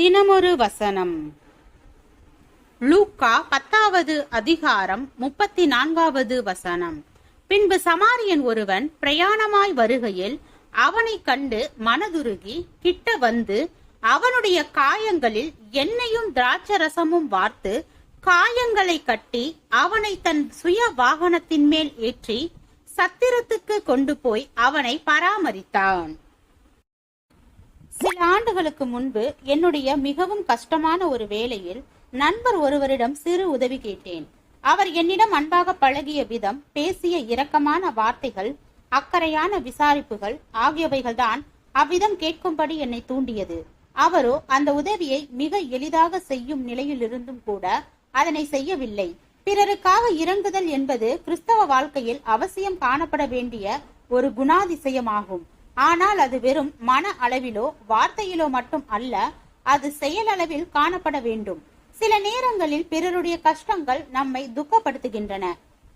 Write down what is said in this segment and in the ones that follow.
தினமொரு வசனம். லூக்கா 10வது அதிகாரம் 34வது வசனம். பின்பு சமாரியன் ஒருவன் பிரயாணமாய் வருகையில் அவனை கண்டு மனதுருகி கிட்ட வந்து அவனுடைய காயங்களில் எண்ணெயும் திராட்சரசமும் வார்த்து காயங்களை கட்டி அவனை தன் சுய வாகனத்தின் மேல் ஏற்றி சத்திரத்துக்கு கொண்டு போய் அவனை பராமரித்தான். சில ஆண்டுகளுக்கு முன்பு என்னுடைய மிகவும் கஷ்டமான ஒரு வேளையில் நண்பர் ஒருவரிடம் சிறு உதவி கேட்டேன். அவர் என்னிடம் அன்பாக பழகிய விதம், பேசிய இரக்கமான வார்த்தைகள், அக்கறையான விசாரிப்புகள் ஆகியவைகள்தான் அவ்விதம் கேட்கும்படி என்னை தூண்டியது. அவரோ அந்த உதவியை மிக எளிதாக செய்யும் நிலையில் இருந்தும் கூட அதனை செய்யவில்லை. பிறருக்காக இறங்குதல் என்பது கிறிஸ்தவ வாழ்க்கையில் அவசியம் காணப்பட வேண்டிய ஒரு குணாதிசயமாகும். ஆனால் அது வெறும் மன அளவிலோ வார்த்தையிலோ மட்டும் அல்ல, அது செயலளவில் காணப்பட வேண்டும். சில நேரங்களில் பிறருடைய கஷ்டங்கள் நம்மை துக்கப்படுத்துகின்றன.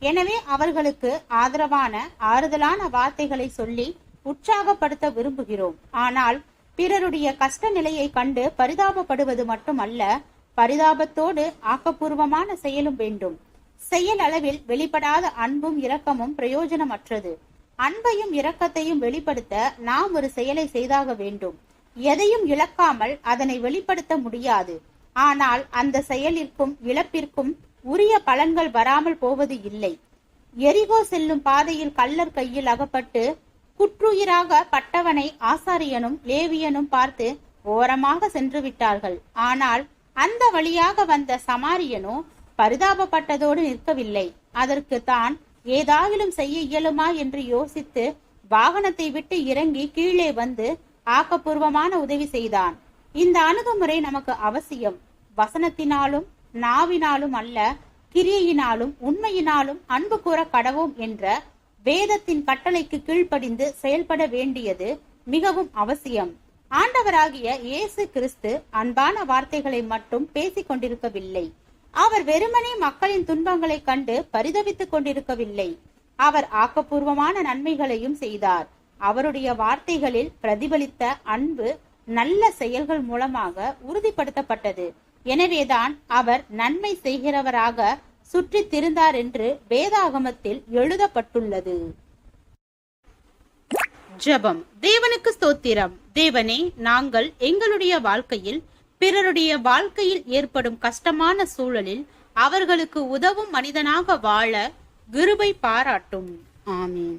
எனவே அவர்களுக்கு ஆதரவான ஆறுதலான வார்த்தைகளை சொல்லி உற்சாகப்படுத்த விரும்புகிறோம். ஆனால் பிறருடைய கஷ்ட நிலையை கண்டு பரிதாபப்படுவது மட்டுமல்ல, பரிதாபத்தோடு ஆக்கப்பூர்வமான செயலும் வேண்டும். செயல் அளவில் வெளிப்படாத அன்பும் இரக்கமும் பிரயோஜனமற்றது. அன்பையும் இரக்கத்தையும் வெளிப்படுத்த நாம் ஒரு செயலை செய்தாக வேண்டும். எதையும் இழக்காமல் அதனை வெளிப்படுத்த முடியாது. ஆனால் அந்த செயலிற்கும் இழப்பிற்கும் உரிய பலன்கள் வராமல் போவது இல்லை. எரிகோ செல்லும் பாதையில் கள்ளர் கையில் அகப்பட்டு குற்றுயிராக பட்டவனை ஆசாரியனும் லேவியனும் பார்த்து ஓரமாக சென்று விட்டார்கள். ஆனால் அந்த வழியாக வந்த சமாரியனோ பரிதாபப்பட்டதோடு நிற்கவில்லை. அதற்கு தான் ஏதாயிலும் செய்ய இயலுமா என்று யோசித்து வாகனத்தை விட்டு இறங்கி கீழே வந்து ஆக்கப்பூர்வமான உதவி செய்தான். இந்த அணுகுமுறை நமக்கு அவசியம். வசனத்தினாலும் நாவினாலும் அல்ல, கிரியையினாலும் உண்மையினாலும் அன்பு கூற கடவோம் என்ற வேதத்தின் கட்டளைக்கு கீழ்ப்படிந்து செயல்பட வேண்டியது மிகவும் அவசியம். ஆண்டவராகிய இயேசு கிறிஸ்து அன்பான வார்த்தைகளை மட்டும் பேசிக் கொண்டிருக்கவில்லை. அவர் வெறுமனே மக்களின் துன்பங்களை கண்டு பரிதவித்துக் கொண்டிருக்கவில்லை. அவர் ஆக்கப்பூர்வமான நன்மைகளையும் செய்தார். அவருடைய வார்த்தைகளில் பிரதிபலித்த அன்பு நல்ல செயல்கள் மூலமாக உறுதிப்படுத்தப்பட்டது. எனவேதான் அவர் நன்மை செய்கிறவராக சுற்றி திரிந்தார் என்று வேதாகமத்தில் எழுதப்பட்டுள்ளது. ஜெபம். தேவனுக்கு ஸ்தோத்திரம். தேவனே, நாங்கள் எங்களுடைய வாழ்க்கையில் பிறருடைய வாழ்க்கையில் ஏற்படும் கஷ்டமான சூழலில் அவர்களுக்கு உதவும் மனிதனாக வாழ கிருபை பாராட்டும். ஆமீன்.